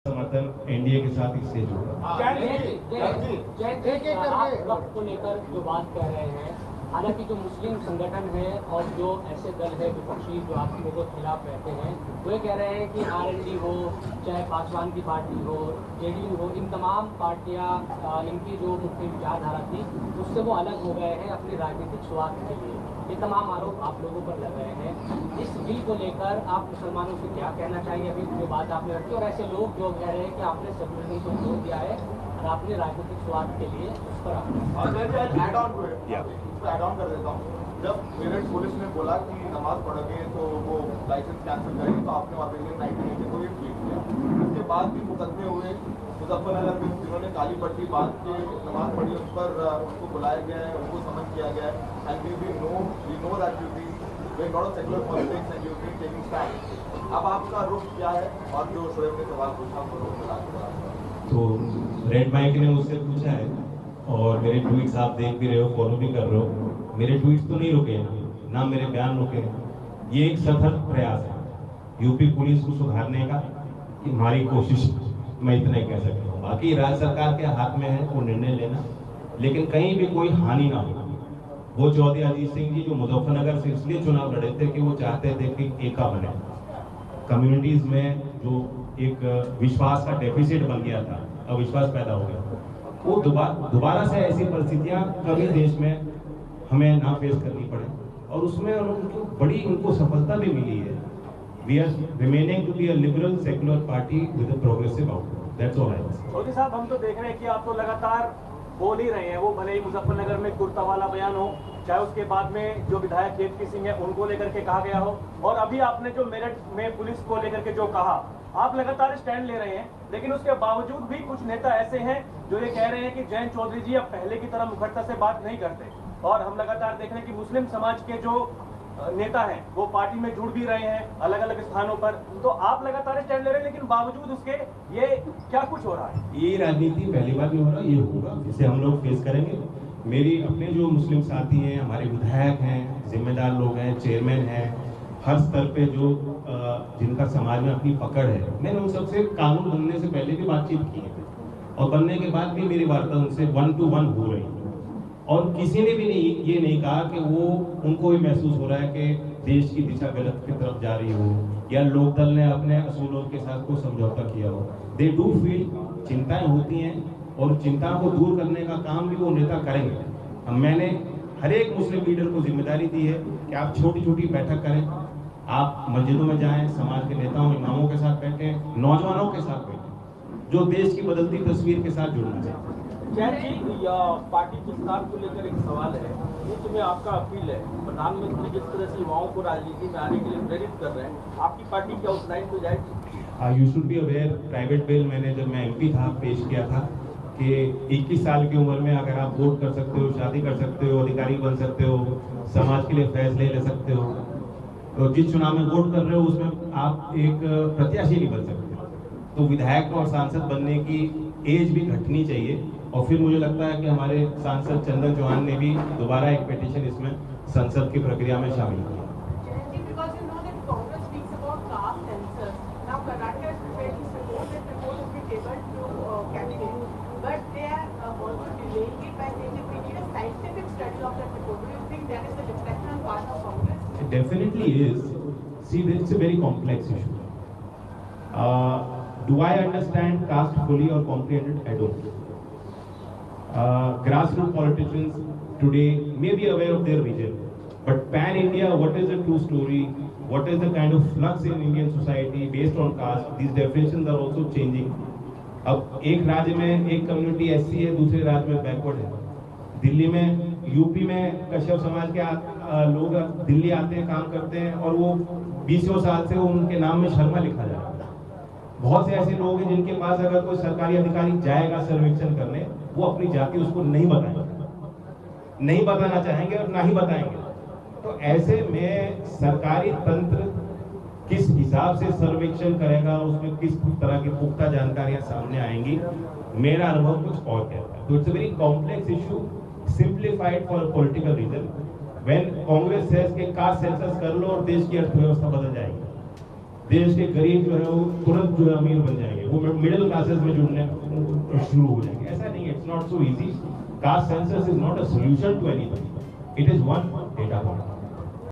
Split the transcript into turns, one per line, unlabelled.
समर्थन एनडीए के साथ इससे जुड़ा।
वक्त को लेकर जो बात कर रहे हैं, हालांकि जो मुस्लिम संगठन है और जो ऐसे दल है विपक्षी जो आप लोगों के खिलाफ रहते हैं, वो ये कह रहे हैं कि आरएलडी हो, चाहे पासवान की पार्टी हो, जेडीयू हो, इन तमाम पार्टियां इनकी जो मुख्य विचारधारा थी उससे वो अलग हो गए हैं अपने राजनीतिक स्वार्थ के लिए। ये तमाम आरोप आप लोगों पर लग रहे हैं। इस बिल को लेकर आप मुसलमानों से क्या कहना चाहिए? अभी जो बात आपने रखी, और ऐसे लोग जो कह रहे हैं कि आपने सेक्युलरिज्म को छोड़ दिया है और आपने राजनीतिक स्वार्थ के लिए उस पर
ऐड ऑन कर देता हूँ। जब मेरठ पुलिस ने बोला कि नमाज पढ़ोगे तो वो लाइसेंस कैंसिल करेंगे, तो आपने वहाँ पे 1990 को ये ट्वीट किया। उसके बाद भी मुकदमे हुए मुजफ्फरनगर में, जिन्होंने काली पट्टी बांध के नमाज पढ़ी, उस पर उनको बुलाया गया है, उनको समन किया गया है। And we know that you be doing lot of secular politics and you been taking stand. अब आपका रुख क्या है? और जो शोएब ने सवाल पूछा वो रुख बता।
तो रेड माइक ने मुझसे पूछा है और मेरे ट्वीट्स आप देख भी रहे हो, फॉलो भी कर रहे हो। मेरे ट्वीट्स तो नहीं रुके ना मेरे बयान रुके। ये एक सतत प्रयास है यूपी पुलिस को सुधारने का, हमारी कोशिश, मैं इतना ही कह सकता हूँ। बाकी राज्य सरकार के हाथ में है वो निर्णय लेना, लेकिन कहीं भी कोई हानि ना हो। वो चौधरी अजीत सिंह जी जो मुजफ्फरनगर से इसलिए चुनाव लड़े थे कि वो चाहते थे कि एका बने, कम्युनिटीज में जो एक विश्वास का डेफिसिट बन गया था, अविश्वास पैदा हो गया, वो दोबारा से ऐसी परिस्थितियां कभी देश में हमें ना फेस करनी पड़े, और उसमें उनको बड़ी सफलता भी मिली है। We are remaining to be a liberal secular party with a progressive outlook, that's all I want.
Chaudhary साहब, हम तो देख रहे हैं कि आप तो लगातार बोल ही रहे हैं, वो भले ही मुजफ्फरनगर में कुर्ता वाला बयान हो, चाहे उसके बाद में जो विधायक केतकी सिंह है उनको लेकर के कहा गया हो, और अभी आपने जो मेरठ में पुलिस को लेकर के जो कहा, आप लगातार स्टैंड ले रहे हैं। लेकिन उसके बावजूद भी कुछ नेता ऐसे हैं जो ये कह रहे हैं कि जयंत चौधरी जी अब पहले की तरह मुखरता से बात नहीं करते, और हम लगातार देख रहे हैं कि मुस्लिम समाज के जो नेता हैं वो पार्टी में जुड़ भी रहे हैं अलग अलग स्थानों पर। तो आप लगातार स्टैंड ले रहे हैं, लेकिन बावजूद उसके ये क्या कुछ हो रहा है?
ये राजनीति पहली बार नहीं हो रहा, ये होगा, इसे हम लोग फेस करेंगे। मेरी अपने जो मुस्लिम साथी हैं, हमारे विधायक हैं, जिम्मेदार लोग हैं, चेयरमैन हैं, हर स्तर पे जो जिनका समाज में अपनी पकड़ है, मैंने उन सबसे कानून बनने से पहले भी बातचीत की है, और बनने के बाद भी मेरी वार्ता उनसे 1 to 1 हो रही है। और किसी ने भी ये नहीं कहा कि वो उनको भी महसूस हो रहा है कि देश की दिशा गलत की तरफ जा रही हो, या लोकदल ने अपने असूलों के साथ कोई समझौता किया हो। दे डू फील, चिंताएं होती हैं, और चिंताओं को दूर करने का काम भी वो नेता करेंगे। अब मैंने हर एक मुस्लिम लीडर को जिम्मेदारी दी है कि आप छोटी छोटी बैठक करें, आप मस्जिदों में जाएं, समाज के नेताओं इमामों के साथ बैठें, नौजवानों के साथ बैठें, जो देश की बदलती तस्वीर के साथ जुड़ना चाहिए।
जैन जी, पार्टी विस्तार को लेकर एक सवाल है, उसमें आपका अपील है, प्रधानमंत्री जिस तरह से युवाओं को राजनीति में आने के लिए प्रेरित कर रहे हैं, आपकी पार्टी क्या उस लाइन पे जाएगी?
You should be aware, private bill मैंने जब मैं एमपी था पेश किया था कि 21 साल की उम्र में अगर आप वोट कर सकते हो, शादी कर सकते हो, अधिकारी बन सकते हो, समाज के लिए फैसले ले सकते हो, तो जिस चुनाव में वोट कर रहे हो उसमें आप एक प्रत्याशी नहीं बन सकते। तो विधायक और सांसद बनने की एज भी घटनी चाहिए। और फिर मुझे लगता है कि हमारे सांसद चंदन चौहान ने भी दोबारा एक पिटीशन इसमें संसद की प्रक्रिया में शामिल किया। Definitely is. See, it's a very complex issue. Do I understand caste fully or comprehend it? I don't. Grassroots politicians today may be aware of their region, but pan-India, what is the true story? What is the kind of flux in Indian society based on caste? These definitions are also changing. अब एक राज्य में एक community ऐसी है, दूसरे राज्य में बैकवर्ड है। दिल्ली में, यूपी में कश्यप समाज के लोग दिल्ली आते हैं, काम करते हैं, और वो 20 साल से उनके नाम में शर्मा लिखा जा रहा है। बहुत से ऐसे लोग हैं जिनके पास अगर कोई सरकारी अधिकारी जाएगा सर्वेक्षण करने, वो अपनी जाति उसको नहीं बताएंगे, नहीं बताना चाहेंगे और ना ही बताएंगे। तो ऐसे में सरकारी तंत्र किस हिसाब से सर्वेक्षण करेगा, उसमें किस तरह की पुख्ता जानकारियां सामने आएंगी, मेरा अनुभव कुछ और कहता है। तो it's a very complex issue, simplified for political reason. When Congress says कि कास्ट सेंसस कर लो और देश की अर्थव्यवस्था बदल जाएगी, देश के गरीब जो है वो तुरंत जो है अमीर बन जाएंगे, वो मिडिल क्लासेस में जुड़ने शुरू हो जाएंगे। ऐसा नहीं है, it's not so easy. Caste census is not a solution to anybody, it is one data point.